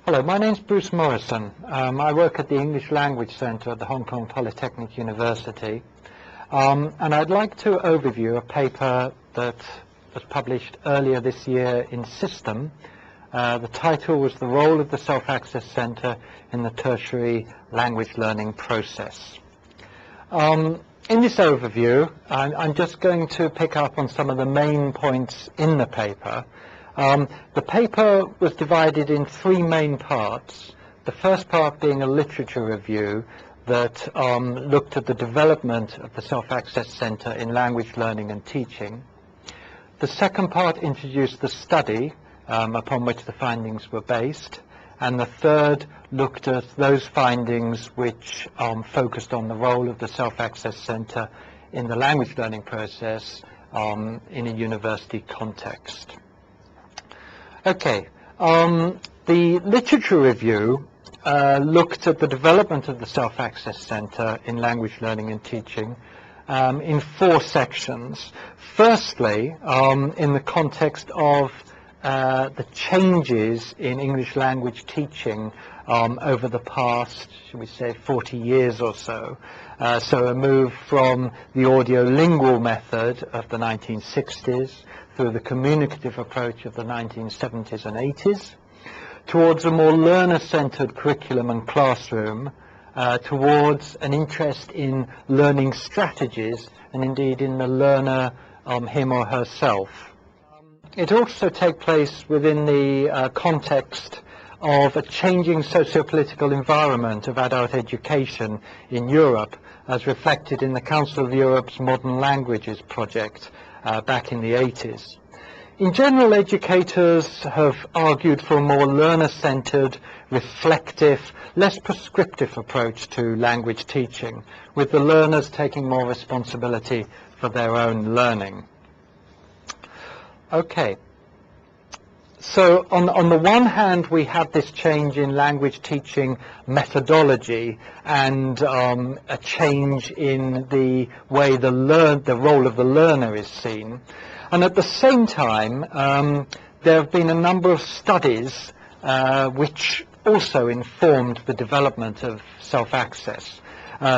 Hello, my name's Bruce Morrison. I work at the English Language Centre at the Hong Kong Polytechnic University. And I'd like to overview a paper that was published earlier this year in System. The title was The Role of the Self-Access Centre in the Tertiary Language Learning Process. In this overview, I'm just going to pick up on some of the main points in the paper. The paper was divided in three main parts. The first part being a literature review that looked at the development of the Self-Access Centre in language learning and teaching. The second part introduced the study upon which the findings were based. And the third looked at those findings which focused on the role of the Self-Access Centre in the language learning process in a university context. Okay, the literature review looked at the development of the Self-Access Centre in language learning and teaching in four sections. Firstly, in the context of the changes in English language teaching over the past, should we say, 40 years or so. So a move from the audiolingual method of the 1960s through the communicative approach of the 1970s and 80s, towards a more learner-centered curriculum and classroom, towards an interest in learning strategies and indeed in the learner, him or herself. It also takes place within the context of a changing socio-political environment of adult education in Europe, as reflected in the Council of Europe's Modern Languages project back in the 80s. In general, educators have argued for a more learner-centered, reflective, less prescriptive approach to language teaching, with the learners taking more responsibility for their own learning. Okay, so on the one hand we have this change in language teaching methodology and a change in the way the role of the learner is seen. And at the same time, there have been a number of studies which also informed the development of self-access.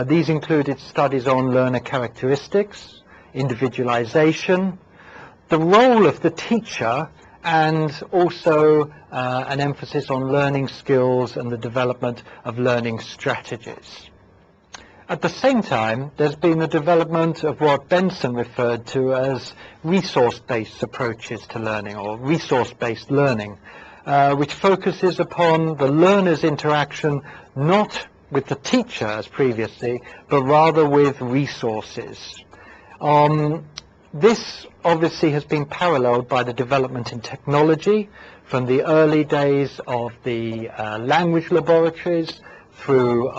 These included studies on learner characteristics, individualization, the role of the teacher, and also an emphasis on learning skills and the development of learning strategies. At the same time, there's been the development of what Benson referred to as resource-based approaches to learning, or resource-based learning, which focuses upon the learner's interaction not with the teacher as previously, but rather with resources. This obviously has been paralleled by the development in technology from the early days of the language laboratories through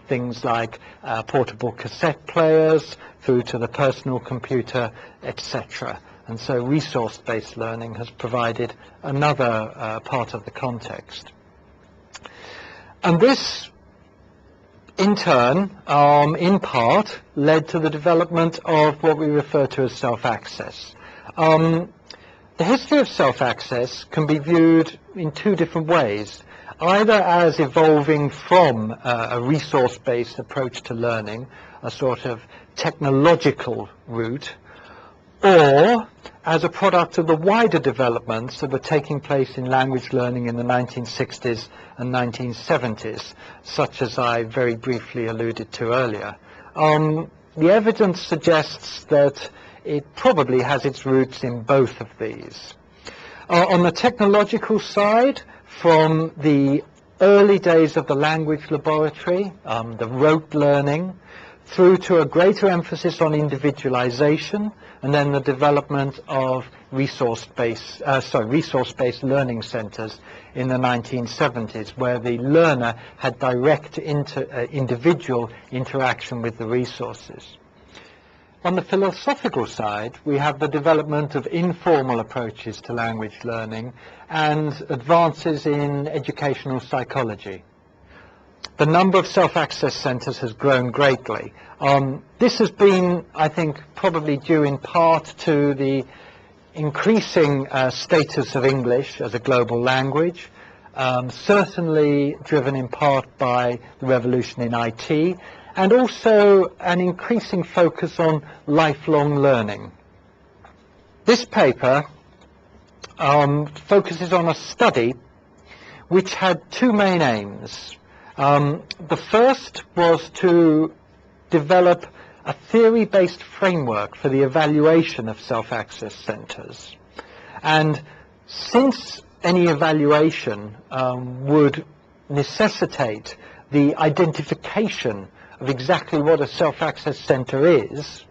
things like portable cassette players, through to the personal computer, etc. And so resource-based learning has provided another part of the context. And this in turn, in part, led to the development of what we refer to as self-access. The history of self-access can be viewed in two different ways, either as evolving from a resource-based approach to learning, a sort of technological route, or as a product of the wider developments that were taking place in language learning in the 1960s and 1970s, such as I very briefly alluded to earlier. The evidence suggests that it probably has its roots in both of these. On the technological side, from the early days of the language laboratory, the rote learning, through to a greater emphasis on individualization, and then the development of resource-based learning centers in the 1970s, where the learner had direct individual interaction with the resources. On the philosophical side, we have the development of informal approaches to language learning and advances in educational psychology. The number of self-access centres has grown greatly. This has been, I think, probably due in part to the increasing status of English as a global language, certainly driven in part by the revolution in IT, and also an increasing focus on lifelong learning. This paper focuses on a study which had two main aims. The first was to develop a theory-based framework for the evaluation of self-access centers. And since any evaluation would necessitate the identification of exactly what a self-access center is,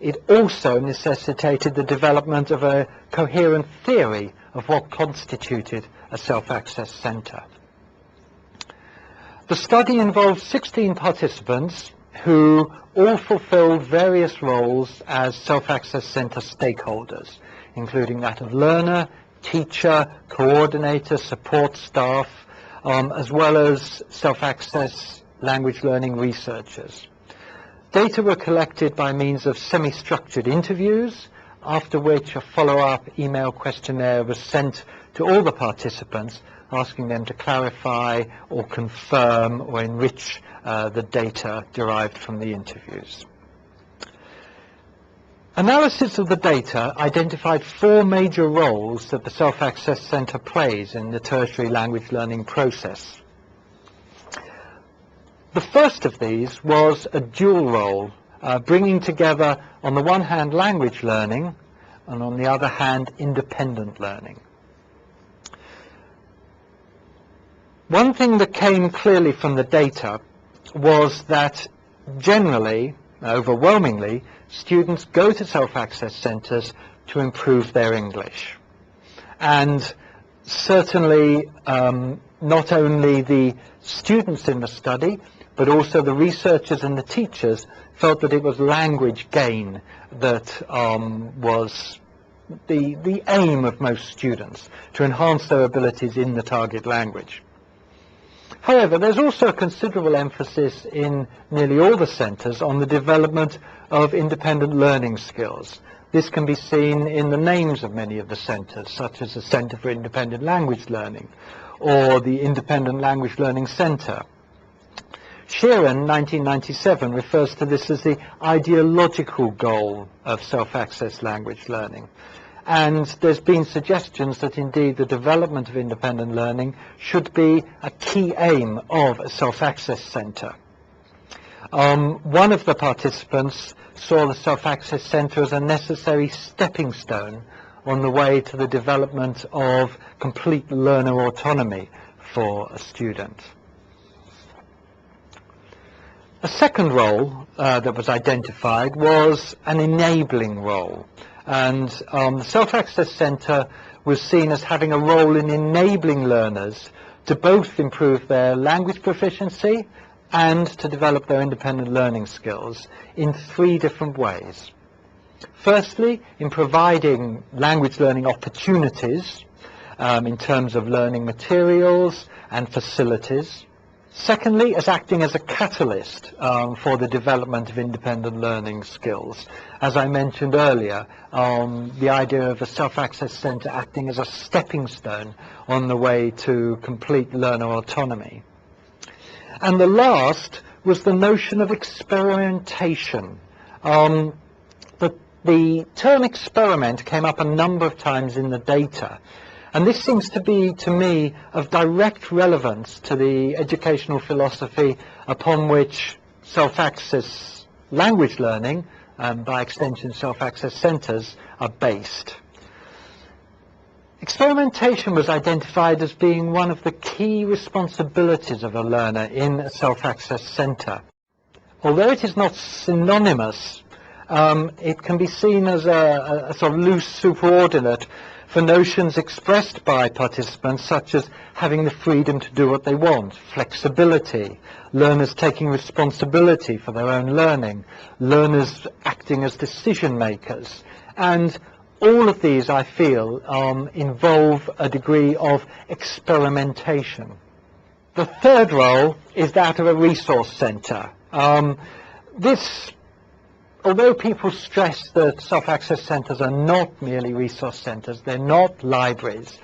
it also necessitated the development of a coherent theory of what constituted a self-access center. The study involved 16 participants who all fulfilled various roles as self-access center stakeholders, including that of learner, teacher, coordinator, support staff, as well as self-access language learning researchers. Data were collected by means of semi-structured interviews, after which a follow-up email questionnaire was sent to all the participants, asking them to clarify or confirm or enrich the data derived from the interviews. Analysis of the data identified four major roles that the Self-Access Center plays in the tertiary language learning process. The first of these was a dual role, bringing together, on the one hand, language learning, and on the other hand, independent learning. One thing that came clearly from the data was that generally, overwhelmingly, students go to self-access centers to improve their English. And certainly not only the students in the study, but also the researchers and the teachers felt that it was language gain that was the aim of most students, to enhance their abilities in the target language. However, there's also a considerable emphasis in nearly all the centers on the development of independent learning skills. This can be seen in the names of many of the centers, such as the Center for Independent Language Learning or the Independent Language Learning Center. Sheeran, 1997, refers to this as the ideological goal of self-access language learning. And there's been suggestions that indeed the development of independent learning should be a key aim of a self-access center. One of the participants saw the self-access center as a necessary stepping stone on the way to the development of complete learner autonomy for a student. A second role that was identified was an enabling role. And the Self-Access Center was seen as having a role in enabling learners to both improve their language proficiency and to develop their independent learning skills in three different ways. Firstly, in providing language learning opportunities in terms of learning materials and facilities. Secondly, as acting as a catalyst for the development of independent learning skills. As I mentioned earlier, the idea of a self-access center acting as a stepping stone on the way to complete learner autonomy. And the last was the notion of experimentation. The term experiment came up a number of times in the data. And this seems to be, to me, of direct relevance to the educational philosophy upon which self-access language learning, and by extension self-access centers, are based. Experimentation was identified as being one of the key responsibilities of a learner in a self-access center. Although it is not synonymous, it can be seen as a sort of loose superordinate for notions expressed by participants such as having the freedom to do what they want, flexibility, learners taking responsibility for their own learning, learners acting as decision makers. And all of these, I feel, involve a degree of experimentation. The third role is that of a resource center. Although people stress that self-access centers are not merely resource centers, they're not libraries,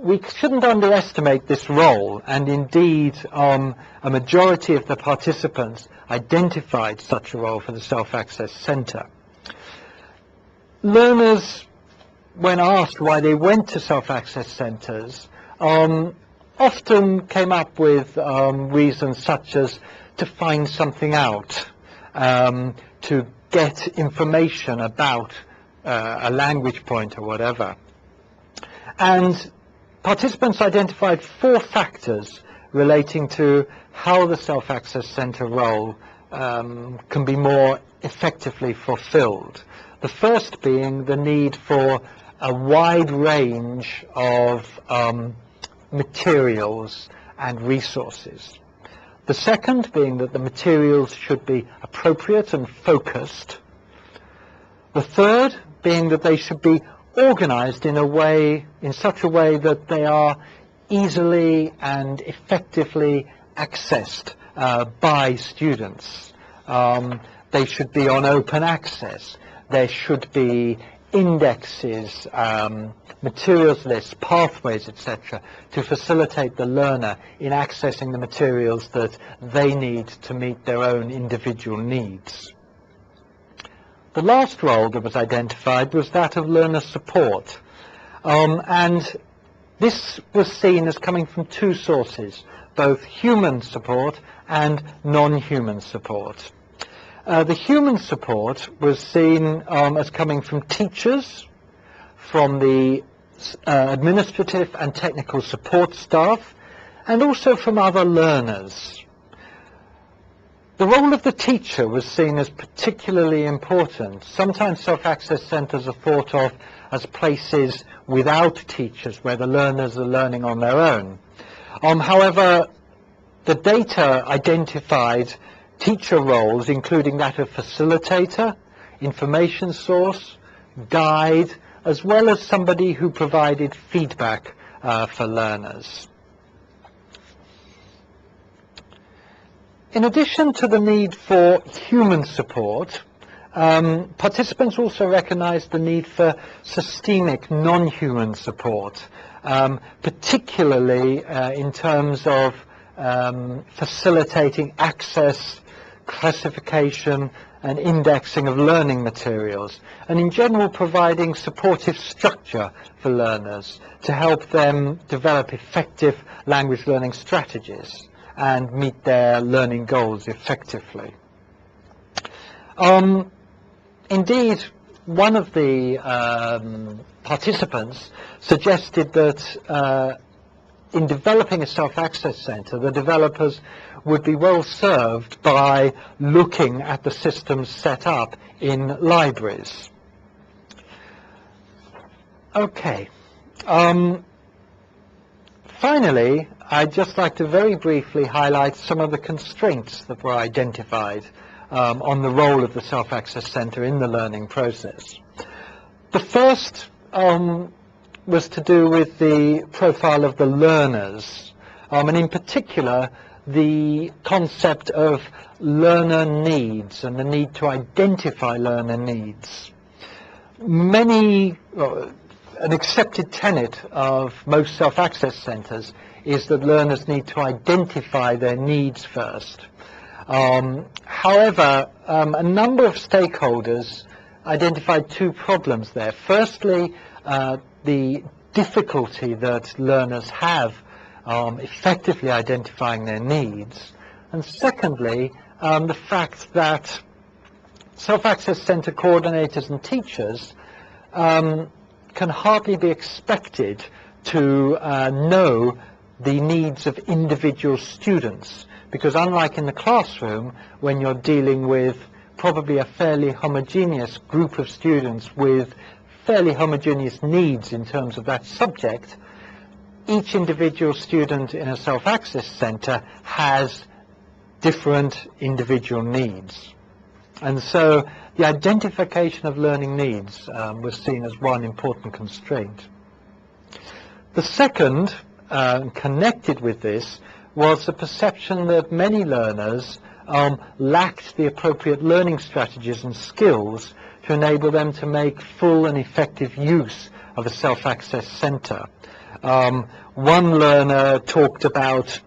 we shouldn't underestimate this role, and indeed a majority of the participants identified such a role for the Self-Access Centre. Learners, when asked why they went to self-access centres, often came up with reasons such as to find something out, to get information about a language point or whatever. And participants identified 4 factors relating to how the Self-Access Centre role can be more effectively fulfilled. The first being the need for a wide range of materials and resources. The second being that the materials should be appropriate and focused. The third being that they should be organized in such a way that they are easily and effectively accessed by students. They should be on open access. There should be indexes, materials lists, pathways, etc., to facilitate the learner in accessing the materials that they need to meet their own individual needs. The last role that was identified was that of learner support, and this was seen as coming from 2 sources, both human support and non-human support. The human support was seen as coming from teachers, from the administrative and technical support staff, and also from other learners. The role of the teacher was seen as particularly important. Sometimes self-access centres are thought of as places without teachers, where the learners are learning on their own. However, the data identified teacher roles, including that of facilitator, information source, guide, as well as somebody who provided feedback for learners. In addition to the need for human support, participants also recognized the need for systemic non-human support, particularly in terms of facilitating access, classification and indexing of learning materials, and in general providing supportive structure for learners to help them develop effective language learning strategies and meet their learning goals effectively. Indeed, one of the participants suggested that in developing a self-access centre, the developers would be well served by looking at the systems set up in libraries. Okay. Finally, I'd just like to very briefly highlight some of the constraints that were identified on the role of the Self-Access Centre in the learning process. The first was to do with the profile of the learners, and in particular the concept of learner needs and the need to identify learner needs. An accepted tenet of most self-access centres is that learners need to identify their needs first. However, a number of stakeholders identified 2 problems there. Firstly, the difficulty that learners have effectively identifying their needs, and secondly, the fact that self-access centre coordinators and teachers can hardly be expected to know the needs of individual students, because unlike in the classroom, when you're dealing with probably a fairly homogeneous group of students with fairly homogeneous needs in terms of that subject, each individual student in a self-access centre has different individual needs. And so the identification of learning needs was seen as one important constraint. The second, connected with this, was the perception that many learners lacked the appropriate learning strategies and skills to enable them to make full and effective use of a self-access centre. One learner talked about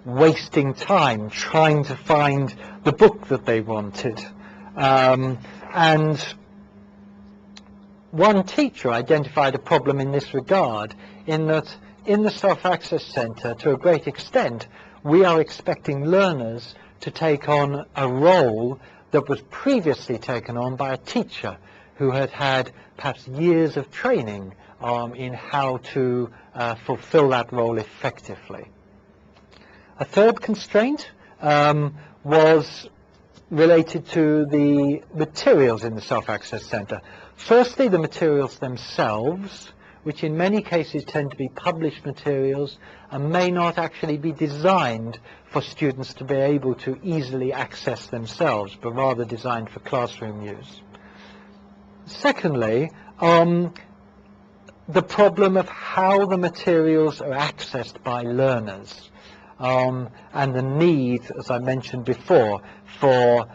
wasting time trying to find the book that they wanted. And one teacher identified a problem in this regard, in that in the Self-Access Centre, to a great extent, we are expecting learners to take on a role that was previously taken on by a teacher who had had perhaps years of training in how to fulfill that role effectively. A third constraint was related to the materials in the Self-Access Centre. Firstly, the materials themselves, which in many cases tend to be published materials and may not actually be designed for students to be able to easily access themselves, but rather designed for classroom use. Secondly, the problem of how the materials are accessed by learners, and the need, as I mentioned before, for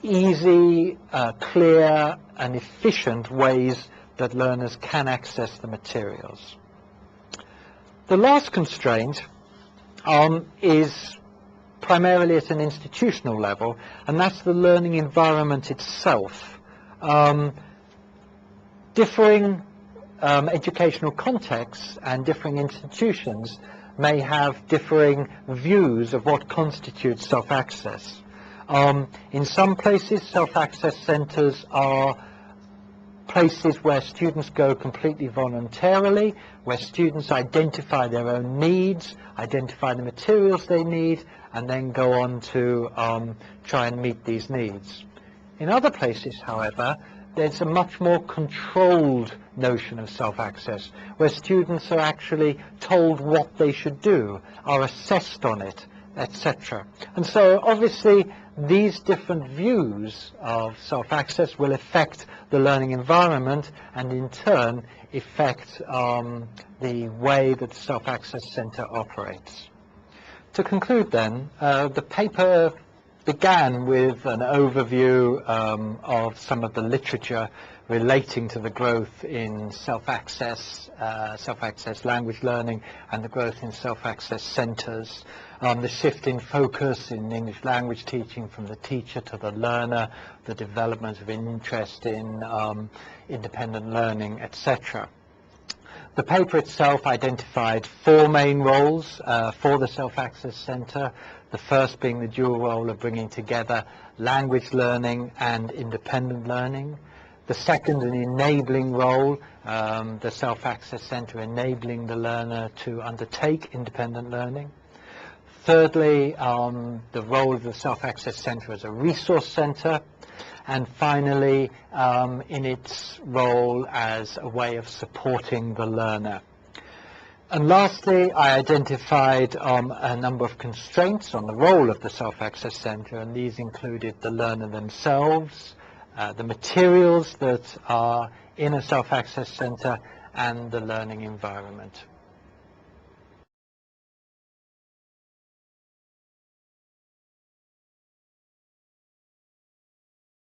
easy, clear and efficient ways that learners can access the materials. The last constraint is primarily at an institutional level, and that's the learning environment itself. Differing educational contexts and differing institutions may have differing views of what constitutes self-access. In some places, self-access centres are places where students go completely voluntarily, where students identify their own needs, identify the materials they need, and then go on to try and meet these needs. In other places, however, there's a much more controlled notion of self-access, where students are actually told what they should do, are assessed on it, etc. And so obviously these different views of self-access will affect the learning environment and in turn affect the way that the Self-Access Centre operates. To conclude then, the paper began with an overview of some of the literature relating to the growth in self-access language learning and the growth in self-access centres, the shift in focus in English language teaching from the teacher to the learner, the development of interest in independent learning, etc. The paper itself identified four main roles for the Self-Access Centre, the first being the dual role of bringing together language learning and independent learning. The second, an enabling role, the Self-Access Centre enabling the learner to undertake independent learning. Thirdly, the role of the Self-Access Centre as a resource centre. And finally, in its role as a way of supporting the learner. And lastly, I identified a number of constraints on the role of the Self-Access Centre, and these included the learner themselves, the materials that are in a Self-Access Centre, and the learning environment.